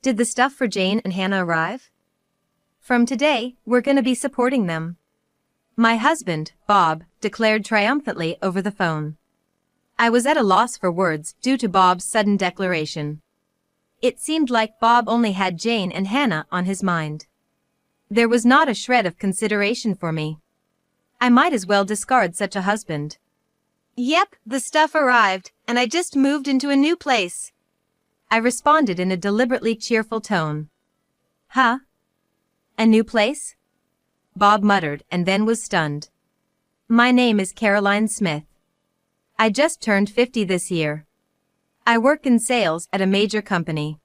Did the stuff for Jane and Hannah arrive? From today, we're gonna be supporting them. My husband, Bob, declared triumphantly over the phone. I was at a loss for words due to Bob's sudden declaration. It seemed like Bob only had Jane and Hannah on his mind. There was not a shred of consideration for me. I might as well discard such a husband. Yep, the stuff arrived, and I just moved into a new place. I responded in a deliberately cheerful tone. Huh? A new place? Bob muttered and then was stunned. My name is Caroline Smith. I just turned 50 this year. I work in sales at a major company.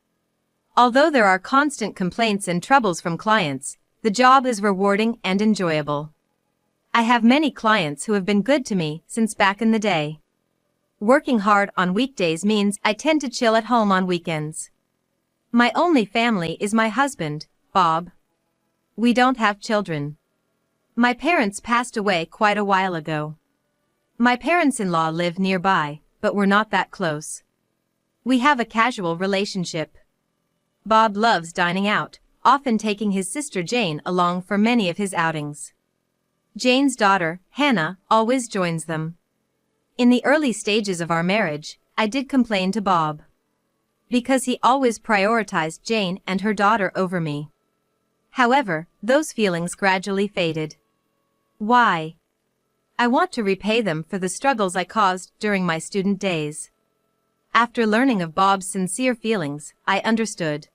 Although there are constant complaints and troubles from clients, the job is rewarding and enjoyable. I have many clients who have been good to me since back in the day. Working hard on weekdays means I tend to chill at home on weekends. My only family is my husband, Bob. We don't have children. My parents passed away quite a while ago. My parents-in-law live nearby, but we're not that close. We have a casual relationship. Bob loves dining out, often taking his sister Jane along for many of his outings. Jane's daughter, Hannah, always joins them. In the early stages of our marriage, I did complain to Bob. Because he always prioritized Jane and her daughter over me. However, those feelings gradually faded. Why? I want to repay them for the struggles I caused during my student days. After learning of Bob's sincere feelings, I understood.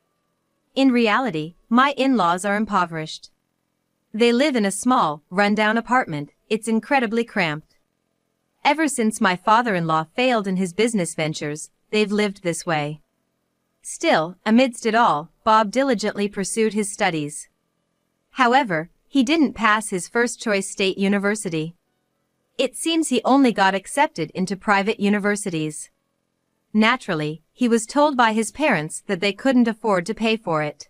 In reality, my in-laws are impoverished. They live in a small, run-down apartment. It's incredibly cramped. Ever since my father-in-law failed in his business ventures, they've lived this way. Still, amidst it all, Bob diligently pursued his studies. However, he didn't pass his first-choice state university. It seems he only got accepted into private universities. Naturally, he was told by his parents that they couldn't afford to pay for it.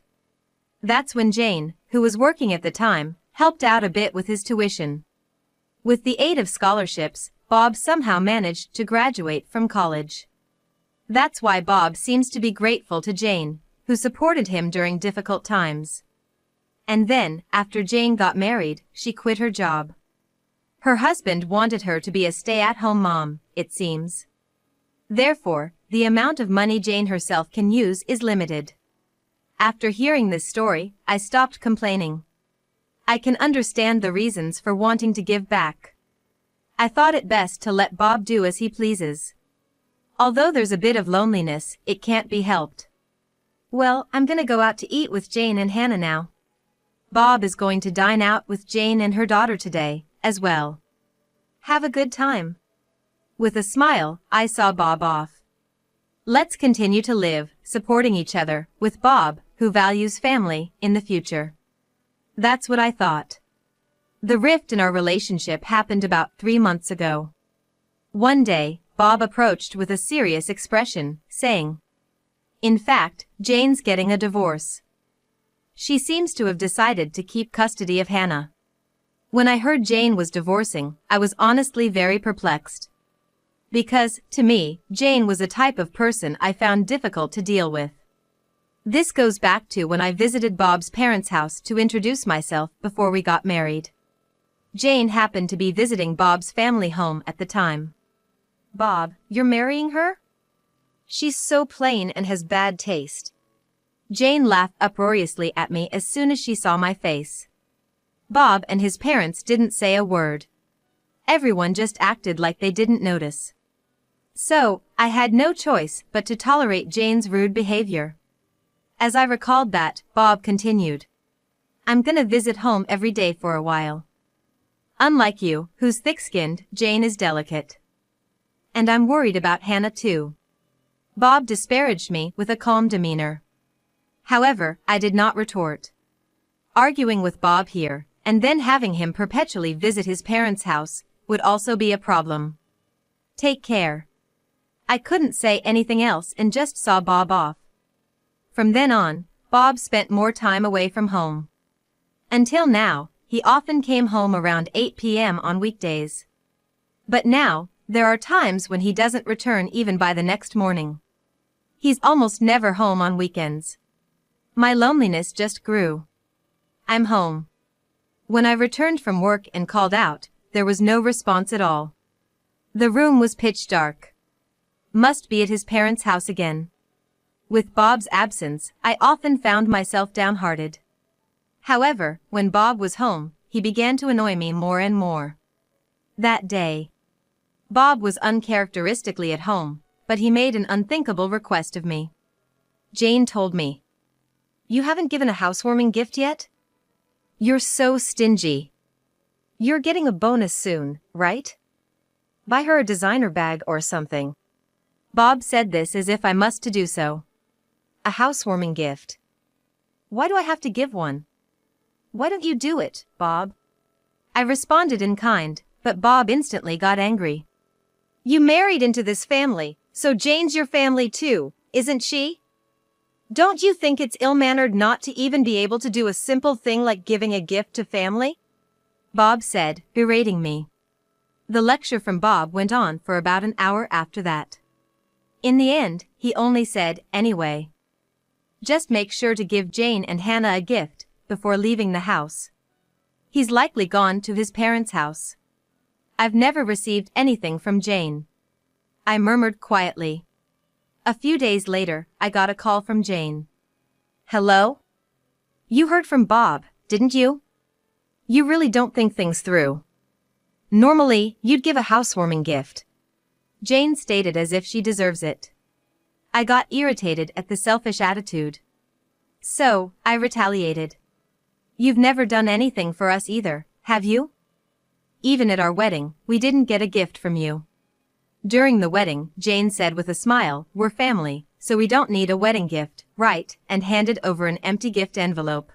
That's when Jane, who was working at the time, helped out a bit with his tuition. With the aid of scholarships, Bob somehow managed to graduate from college. That's why Bob seems to be grateful to Jane, who supported him during difficult times. And then, after Jane got married, she quit her job. Her husband wanted her to be a stay-at-home mom, it seems. Therefore, the amount of money Jane herself can use is limited. After hearing this story, I stopped complaining. I can understand the reasons for wanting to give back. I thought it best to let Bob do as he pleases. Although there's a bit of loneliness, it can't be helped. Well, I'm gonna go out to eat with Jane and Hannah now. Bob is going to dine out with Jane and her daughter today, as well. Have a good time. With a smile, I saw Bob off. Let's continue to live, supporting each other, with Bob, who values family, in the future. That's what I thought. The rift in our relationship happened about 3 months ago. One day, Bob approached with a serious expression, saying, "In fact, Jane's getting a divorce. She seems to have decided to keep custody of Hannah." When I heard Jane was divorcing, I was honestly very perplexed. Because, to me, Jane was a type of person I found difficult to deal with. This goes back to when I visited Bob's parents' house to introduce myself before we got married. Jane happened to be visiting Bob's family home at the time. "Bob, you're marrying her? She's so plain and has bad taste." Jane laughed uproariously at me as soon as she saw my face. Bob and his parents didn't say a word. Everyone just acted like they didn't notice. So, I had no choice but to tolerate Jane's rude behavior. As I recalled that, Bob continued, "I'm gonna visit home every day for a while. Unlike you, who's thick-skinned, Jane is delicate. And I'm worried about Hannah too." Bob disparaged me with a calm demeanor. However, I did not retort. Arguing with Bob here, and then having him perpetually visit his parents' house, would also be a problem. Take care. I couldn't say anything else and just saw Bob off. From then on, Bob spent more time away from home. Until now, he often came home around 8 p.m. on weekdays. But now, there are times when he doesn't return even by the next morning. He's almost never home on weekends. My loneliness just grew. I'm home. When I returned from work and called out, there was no response at all. The room was pitch dark. Must be at his parents' house again. With Bob's absence, I often found myself downhearted. However, when Bob was home, he began to annoy me more and more. That day, Bob was uncharacteristically at home, but he made an unthinkable request of me. Jane told me, "You haven't given a housewarming gift yet? You're so stingy. You're getting a bonus soon, right? Buy her a designer bag or something." Bob said this as if I must to do so. A housewarming gift. Why do I have to give one? Why don't you do it, Bob? I responded in kind, but Bob instantly got angry. You married into this family, so Jane's your family too, isn't she? Don't you think it's ill-mannered not to even be able to do a simple thing like giving a gift to family? Bob said, berating me. The lecture from Bob went on for about an hour after that. In the end, he only said, anyway. Just make sure to give Jane and Hannah a gift before leaving the house. He's likely gone to his parents' house. I've never received anything from Jane. I murmured quietly. A few days later, I got a call from Jane. Hello? You heard from Bob, didn't you? You really don't think things through. Normally, you'd give a housewarming gift. Jane stated as if she deserves it. I got irritated at the selfish attitude. So, I retaliated. You've never done anything for us either, have you? Even at our wedding, we didn't get a gift from you. During the wedding, Jane said with a smile, we're family, so we don't need a wedding gift, right? And handed over an empty gift envelope.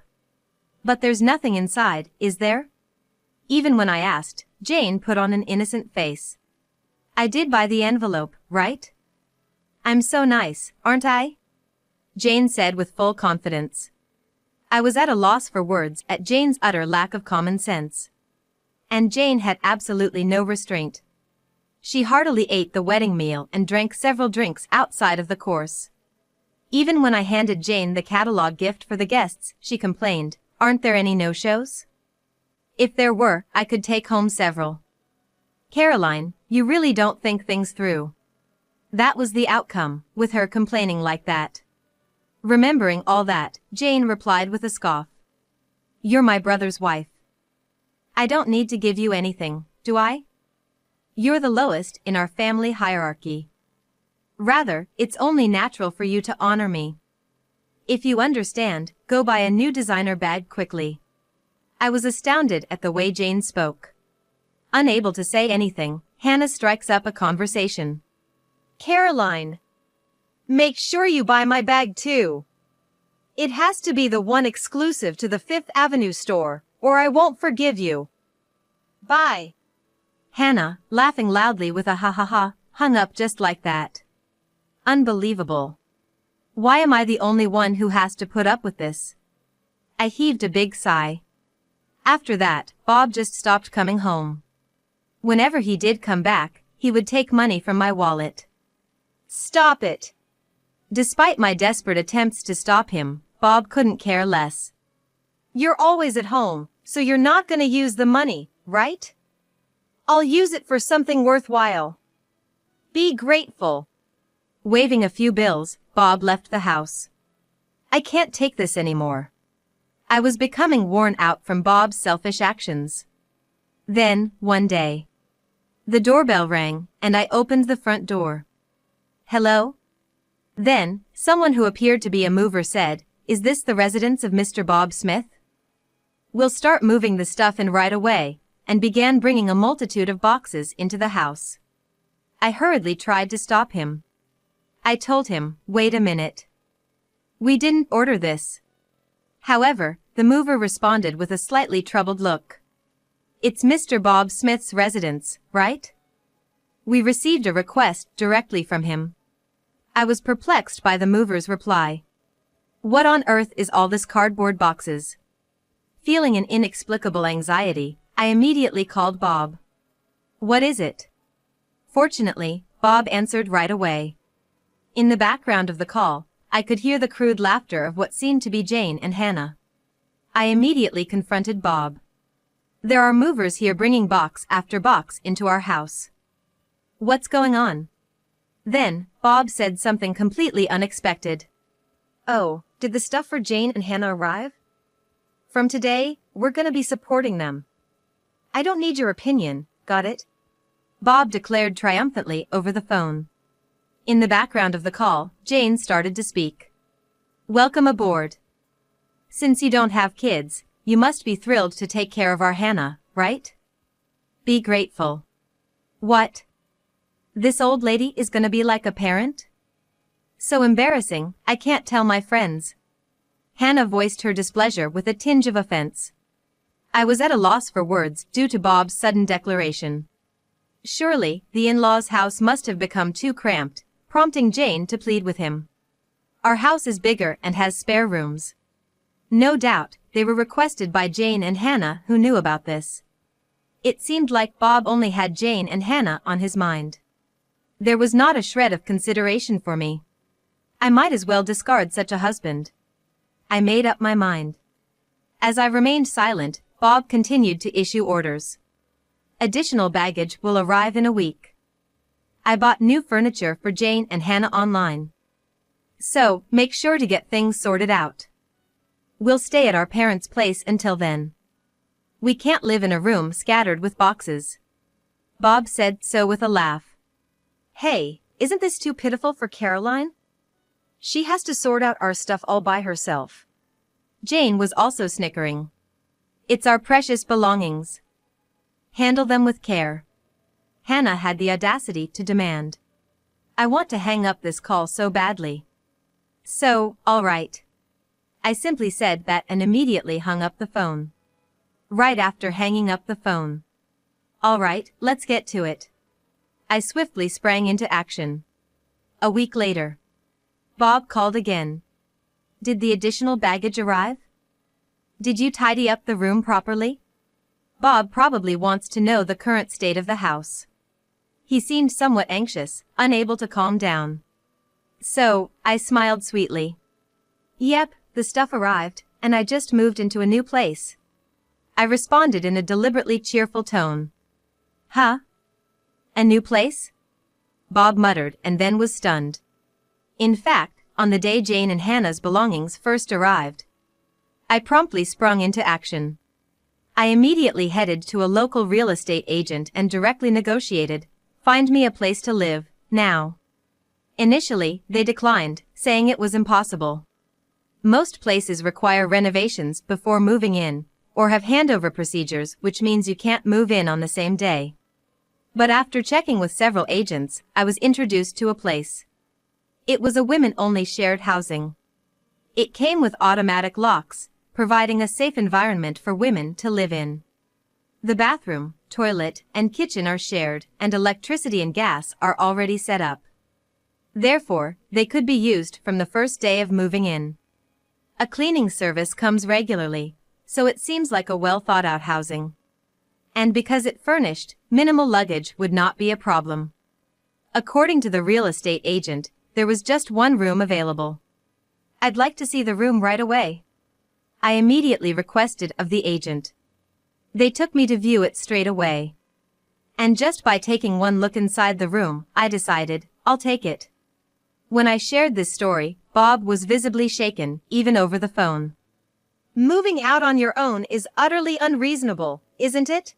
But there's nothing inside, is there? Even when I asked, Jane put on an innocent face. I did buy the envelope, right? I'm so nice, aren't I? Jane said with full confidence. I was at a loss for words at Jane's utter lack of common sense. And Jane had absolutely no restraint. She heartily ate the wedding meal and drank several drinks outside of the course. Even when I handed Jane the catalog gift for the guests, she complained, aren't there any no-shows? If there were, I could take home several. Caroline, you really don't think things through. That was the outcome, with her complaining like that. Remembering all that, Jane replied with a scoff. You're my brother's wife. I don't need to give you anything, do I? You're the lowest in our family hierarchy. Rather, it's only natural for you to honor me. If you understand, go buy a new designer bag quickly. I was astounded at the way Jane spoke. Unable to say anything, Hannah strikes up a conversation. Caroline, make sure you buy my bag too. It has to be the one exclusive to the Fifth Avenue store, or I won't forgive you. Bye. Hannah, laughing loudly with a ha-ha-ha, hung up just like that. Unbelievable. Why am I the only one who has to put up with this? I heaved a big sigh. After that, Bob just stopped coming home. Whenever he did come back, he would take money from my wallet. Stop it! Despite my desperate attempts to stop him, Bob couldn't care less. You're always at home, so you're not gonna use the money, right? I'll use it for something worthwhile. Be grateful. Waving a few bills, Bob left the house. I can't take this anymore. I was becoming worn out from Bob's selfish actions. Then, one day, the doorbell rang, and I opened the front door. Hello? Then, someone who appeared to be a mover said, is this the residence of Mr. Bob Smith? We'll start moving the stuff in right away, and began bringing a multitude of boxes into the house. I hurriedly tried to stop him. I told him, wait a minute. We didn't order this. However, the mover responded with a slightly troubled look. It's Mr. Bob Smith's residence, right? We received a request directly from him. I was perplexed by the mover's reply. What on earth is all this cardboard boxes? Feeling an inexplicable anxiety, I immediately called Bob. What is it? Fortunately, Bob answered right away. In the background of the call, I could hear the crude laughter of what seemed to be Jane and Hannah. I immediately confronted Bob. There are movers here bringing box after box into our house. What's going on? Then, Bob said something completely unexpected. Oh, did the stuff for Jane and Hannah arrive? From today, we're gonna be supporting them. I don't need your opinion, got it? Bob declared triumphantly over the phone. In the background of the call, Jane started to speak. Welcome aboard. Since you don't have kids, you must be thrilled to take care of our Hannah, right? Be grateful. What? This old lady is gonna be like a parent? So embarrassing, I can't tell my friends. Hannah voiced her displeasure with a tinge of offense. I was at a loss for words due to Bob's sudden declaration. Surely, the in-laws' house must have become too cramped, prompting Jane to plead with him. Our house is bigger and has spare rooms. No doubt, they were requested by Jane and Hannah, who knew about this. It seemed like Bob only had Jane and Hannah on his mind. There was not a shred of consideration for me. I might as well discard such a husband. I made up my mind. As I remained silent, Bob continued to issue orders. Additional baggage will arrive in a week. I bought new furniture for Jane and Hannah online. So, make sure to get things sorted out. We'll stay at our parents' place until then. We can't live in a room scattered with boxes. Bob said so with a laugh. Hey, isn't this too pitiful for Caroline? She has to sort out our stuff all by herself. Jane was also snickering. It's our precious belongings. Handle them with care. Hannah had the audacity to demand. I want to hang up this call so badly. So, all right. I simply said that and immediately hung up the phone. Right after hanging up the phone. All right, let's get to it. I swiftly sprang into action. A week later. Bob called again. Did the additional baggage arrive? Did you tidy up the room properly? Bob probably wants to know the current state of the house. He seemed somewhat anxious, unable to calm down. So, I smiled sweetly. Yep, the stuff arrived, and I just moved into a new place. I responded in a deliberately cheerful tone. Huh? A new place? Bob muttered and then was stunned. In fact, on the day Jane and Hannah's belongings first arrived, I promptly sprung into action. I immediately headed to a local real estate agent and directly negotiated, find me a place to live, now. Initially, they declined, saying it was impossible. Most places require renovations before moving in, or have handover procedures, which means you can't move in on the same day. But after checking with several agents, I was introduced to a place. It was a women-only shared housing. It came with automatic locks, providing a safe environment for women to live in. The bathroom, toilet, and kitchen are shared, and electricity and gas are already set up. Therefore, they could be used from the first day of moving in. A cleaning service comes regularly, so it seems like a well-thought-out housing. And because it furnished, minimal luggage would not be a problem. According to the real estate agent, there was just one room available. I'd like to see the room right away. I immediately requested of the agent. They took me to view it straight away. And just by taking one look inside the room, I decided, I'll take it. When I shared this story, Bob was visibly shaken, even over the phone. Moving out on your own is utterly unreasonable, isn't it?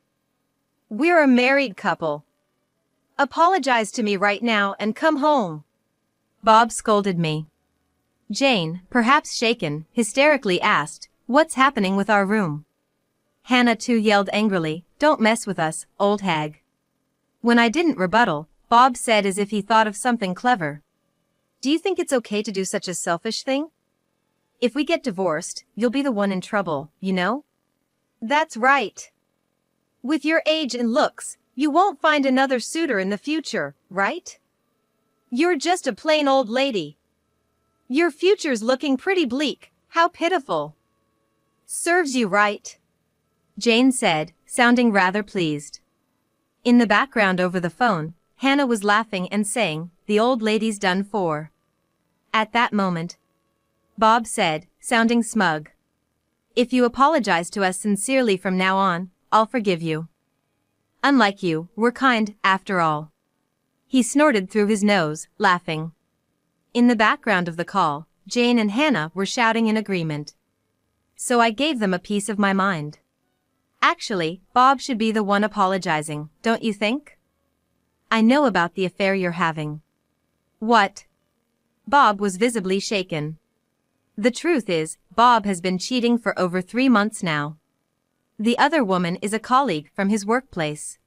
We're a married couple. Apologize to me right now and come home. Bob scolded me. Jane, perhaps shaken, hysterically asked, what's happening with our room? Hannah too yelled angrily, don't mess with us, old hag. When I didn't rebuttal, Bob said as if he thought of something clever. Do you think it's okay to do such a selfish thing? If we get divorced, you'll be the one in trouble, you know? That's right. With your age and looks, you won't find another suitor in the future, right? You're just a plain old lady. Your future's looking pretty bleak, how pitiful. Serves you right, Jane said, sounding rather pleased. In the background over the phone, Hannah was laughing and saying, the old lady's done for. At that moment, Bob said, sounding smug, "If you apologize to us sincerely from now on, I'll forgive you. Unlike you, we're kind, after all." He snorted through his nose, laughing. In the background of the call, Jane and Hannah were shouting in agreement. So I gave them a piece of my mind. Actually, Bob should be the one apologizing, don't you think? I know about the affair you're having. What? Bob was visibly shaken. The truth is, Bob has been cheating for over 3 months now. The other woman is a colleague from his workplace.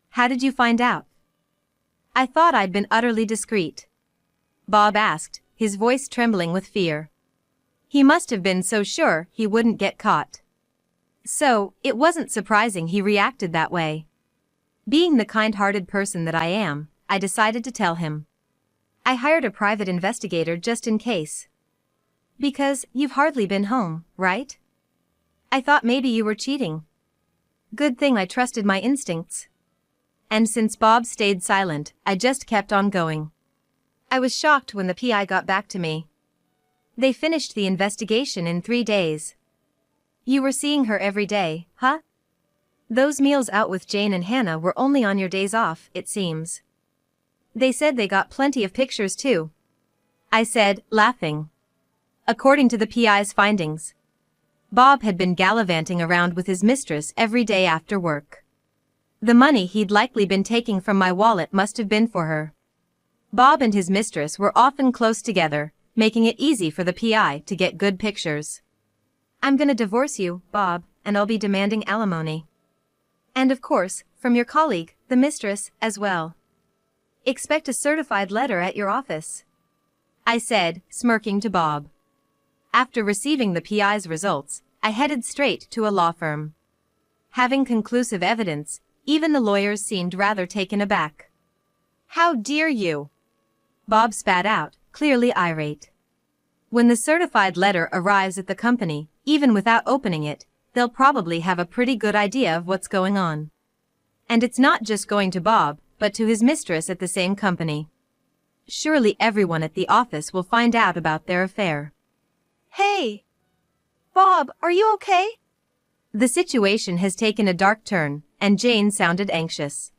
How did you find out? I thought I'd been utterly discreet. Bob asked, his voice trembling with fear. He must have been so sure he wouldn't get caught. So, it wasn't surprising he reacted that way. Being the kind-hearted person that I am, I decided to tell him. I hired a private investigator just in case. Because you've hardly been home, right? I thought maybe you were cheating. Good thing I trusted my instincts. And since Bob stayed silent, I just kept on going. I was shocked when the PI got back to me. They finished the investigation in 3 days. You were seeing her every day, huh? Those meals out with Jane and Hannah were only on your days off, it seems. They said they got plenty of pictures too. I said, laughing. According to the PI's findings, Bob had been gallivanting around with his mistress every day after work. The money he'd likely been taking from my wallet must have been for her. Bob and his mistress were often close together, making it easy for the PI to get good pictures. I'm gonna divorce you, Bob, and I'll be demanding alimony. And of course, from your colleague, the mistress, as well. Expect a certified letter at your office. I said, smirking to Bob. After receiving the PI's results, I headed straight to a law firm. Having conclusive evidence, even the lawyers seemed rather taken aback. How dare you? Bob spat out, clearly irate. When the certified letter arrives at the company, even without opening it, they'll probably have a pretty good idea of what's going on. And it's not just going to Bob, but to his mistress at the same company. Surely everyone at the office will find out about their affair. Hey! Bob, are you okay? The situation has taken a dark turn, and Jane sounded anxious.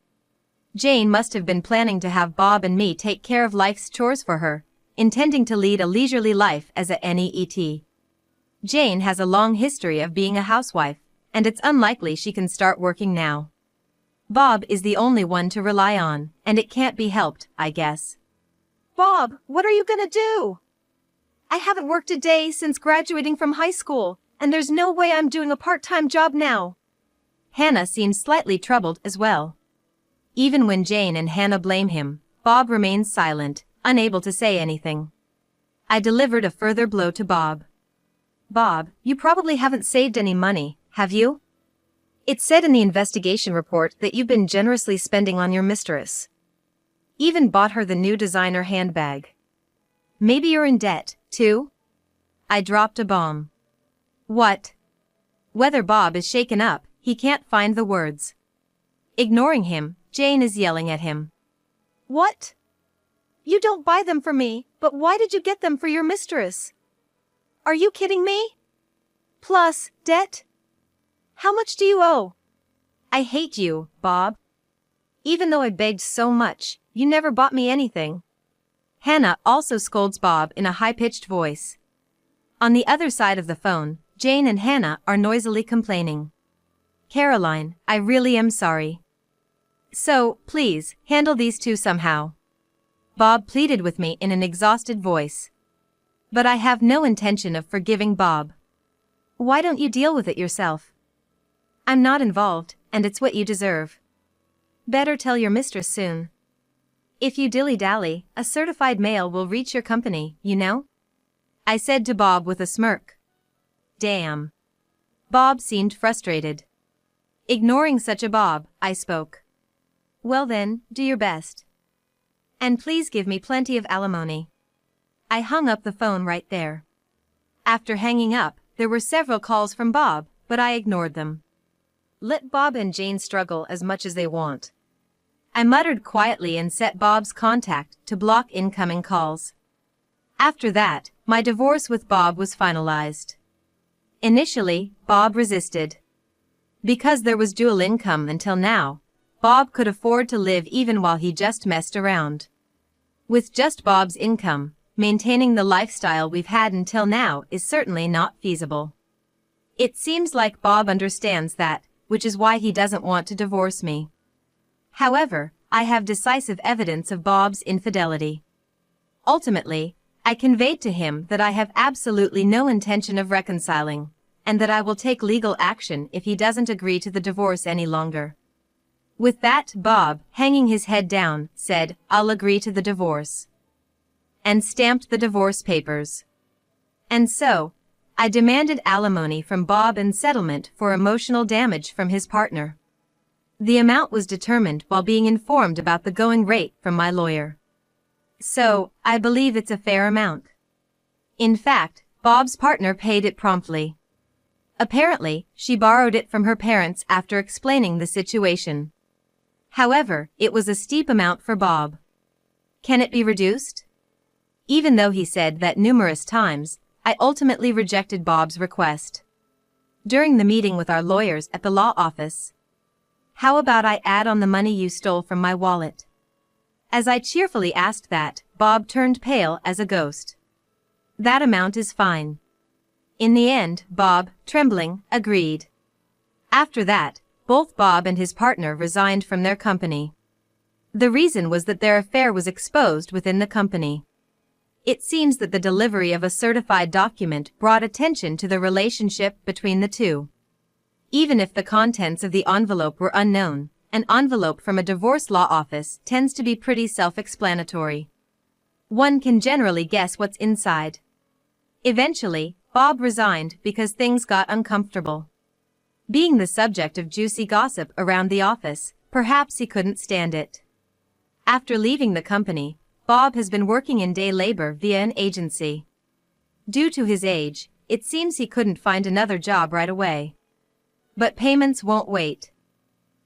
Jane must have been planning to have Bob and me take care of life's chores for her, intending to lead a leisurely life as a NEET. Jane has a long history of being a housewife, and it's unlikely she can start working now. Bob is the only one to rely on, and it can't be helped, I guess. Bob, what are you gonna do? I haven't worked a day since graduating from high school, and there's no way I'm doing a part-time job now. Hannah seemed slightly troubled as well. Even when Jane and Hannah blame him, Bob remains silent, unable to say anything. I delivered a further blow to Bob. Bob, you probably haven't saved any money, have you? It said in the investigation report that you've been generously spending on your mistress. Even bought her the new designer handbag. Maybe you're in debt, too? I dropped a bomb. What? Whether Bob is shaken up, he can't find the words. Ignoring him, Jane is yelling at him. What? You don't buy them for me, but why did you get them for your mistress? Are you kidding me? Plus, debt? How much do you owe? I hate you, Bob. Even though I begged so much, you never bought me anything. Hannah also scolds Bob in a high-pitched voice. On the other side of the phone, Jane and Hannah are noisily complaining. Caroline, I really am sorry. So, please, handle these two somehow. Bob pleaded with me in an exhausted voice. But I have no intention of forgiving Bob. Why don't you deal with it yourself? I'm not involved, and it's what you deserve. Better tell your mistress soon. If you dilly-dally, a certified mail will reach your company, you know? I said to Bob with a smirk. Damn. Bob seemed frustrated. Ignoring such a Bob, I spoke. Well then, do your best. And please give me plenty of alimony. I hung up the phone right there. After hanging up, there were several calls from Bob, but I ignored them. Let Bob and Jane struggle as much as they want. I muttered quietly and set Bob's contact to block incoming calls. After that, my divorce with Bob was finalized. Initially, Bob resisted. Because there was dual income until now, Bob could afford to live even while he just messed around. With just Bob's income, maintaining the lifestyle we've had until now is certainly not feasible. It seems like Bob understands that, which is why he doesn't want to divorce me. However, I have decisive evidence of Bob's infidelity. Ultimately, I conveyed to him that I have absolutely no intention of reconciling, and that I will take legal action if he doesn't agree to the divorce any longer. With that, Bob, hanging his head down, said, "I'll agree to the divorce," and stamped the divorce papers. And so, I demanded alimony from Bob and settlement for emotional damage from his partner. The amount was determined while being informed about the going rate from my lawyer. So, I believe it's a fair amount. In fact, Bob's partner paid it promptly. Apparently, she borrowed it from her parents after explaining the situation. However, it was a steep amount for Bob. Can it be reduced? Even though he said that numerous times, I ultimately rejected Bob's request. During the meeting with our lawyers at the law office, "How about I add on the money you stole from my wallet?" As I cheerfully asked that, Bob turned pale as a ghost. "That amount is fine." In the end, Bob, trembling, agreed. After that, both Bob and his partner resigned from their company. The reason was that their affair was exposed within the company. It seems that the delivery of a certified document brought attention to the relationship between the two. Even if the contents of the envelope were unknown, an envelope from a divorce law office tends to be pretty self-explanatory. One can generally guess what's inside. Eventually, Bob resigned because things got uncomfortable. Being the subject of juicy gossip around the office, perhaps he couldn't stand it. After leaving the company, Bob has been working in day labor via an agency. Due to his age, it seems he couldn't find another job right away. But payments won't wait.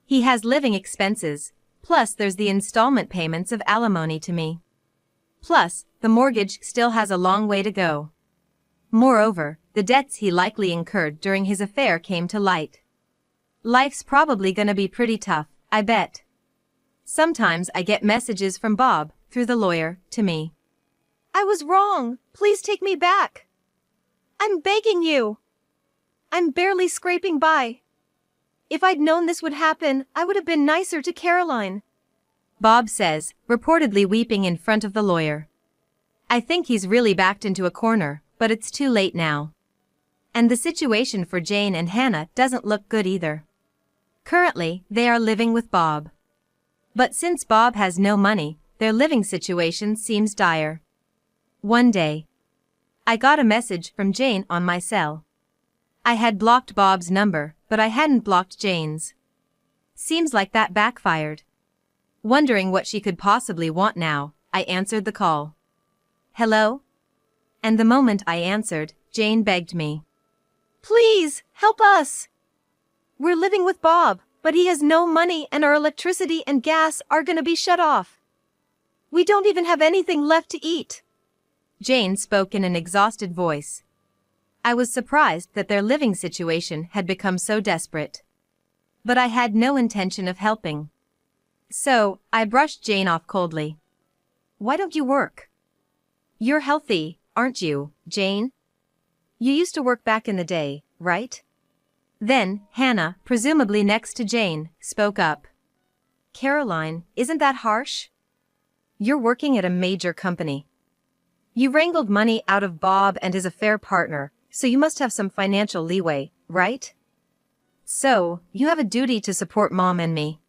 He has living expenses, plus there's the installment payments of alimony to me. Plus, the mortgage still has a long way to go. Moreover, the debts he likely incurred during his affair came to light. Life's probably gonna be pretty tough, I bet. Sometimes I get messages from Bob, through the lawyer, to me. "I was wrong, please take me back. I'm begging you. I'm barely scraping by. If I'd known this would happen, I would have been nicer to Caroline," Bob says, reportedly weeping in front of the lawyer. I think he's really backed into a corner, but it's too late now. And the situation for Jane and Hannah doesn't look good either. Currently, they are living with Bob. But since Bob has no money, their living situation seems dire. One day, I got a message from Jane on my cell. I had blocked Bob's number, but I hadn't blocked Jane's. Seems like that backfired. Wondering what she could possibly want now, I answered the call. "Hello?" And the moment I answered, Jane begged me. "Please, help us. We're living with Bob, but he has no money and our electricity and gas are gonna be shut off. We don't even have anything left to eat." Jane spoke in an exhausted voice. I was surprised that their living situation had become so desperate. But I had no intention of helping. So, I brushed Jane off coldly. "Why don't you work? You're healthy, aren't you, Jane? You used to work back in the day, right?" Then, Hannah, presumably next to Jane, spoke up. "Caroline, isn't that harsh? You're working at a major company. You wrangled money out of Bob and his affair partner, so you must have some financial leeway, right? So, you have a duty to support Mom and me.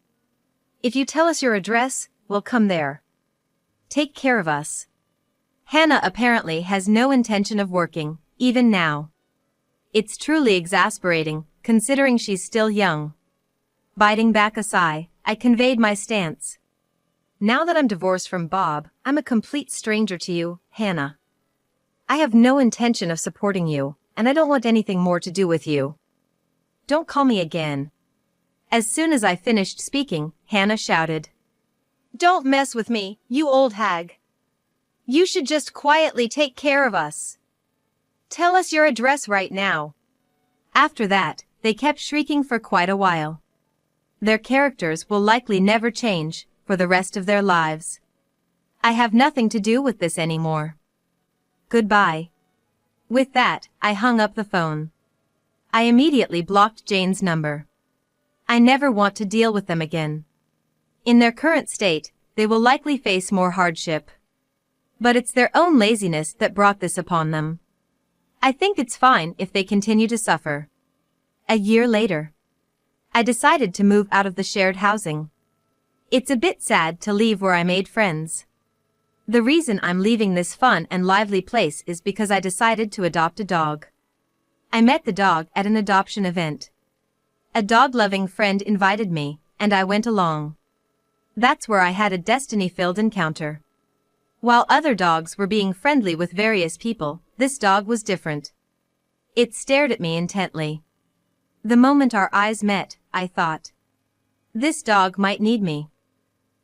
If you tell us your address, we'll come there. Take care of us." Hannah apparently has no intention of working, even now. It's truly exasperating, considering she's still young. Biting back a sigh, I conveyed my stance. "Now that I'm divorced from Bob, I'm a complete stranger to you, Hannah. I have no intention of supporting you, and I don't want anything more to do with you. Don't call me again." As soon as I finished speaking, Hannah shouted, "Don't mess with me, you old hag. You should just quietly take care of us. Tell us your address right now. After that, they kept shrieking for quite a while. Their characters will likely never change for the rest of their lives. I have nothing to do with this anymore. Goodbye. With that, I hung up the phone. I immediately blocked Jane's number. I never want to deal with them again. In their current state, they will likely face more hardship. But it's their own laziness that brought this upon them. I think it's fine if they continue to suffer. A year later, I decided to move out of the shared housing. It's a bit sad to leave where I made friends. The reason I'm leaving this fun and lively place is because I decided to adopt a dog. I met the dog at an adoption event. A dog-loving friend invited me, and I went along. That's where I had a destiny-filled encounter. While other dogs were being friendly with various people, this dog was different. It stared at me intently. The moment our eyes met, I thought, this dog might need me.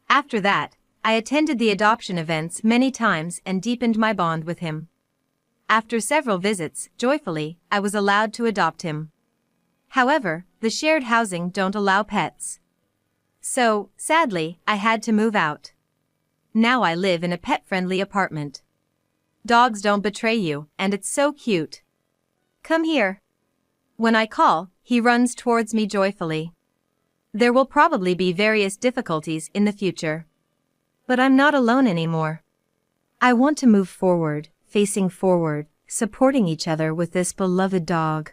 After that, I attended the adoption events many times and deepened my bond with him. After several visits, joyfully, I was allowed to adopt him. However, the shared housing don't allow pets. So, sadly, I had to move out. Now I live in a pet-friendly apartment. Dogs don't betray you, and it's so cute. Come here. When I call, he runs towards me joyfully. There will probably be various difficulties in the future. But I'm not alone anymore. I want to move forward, facing forward, supporting each other with this beloved dog.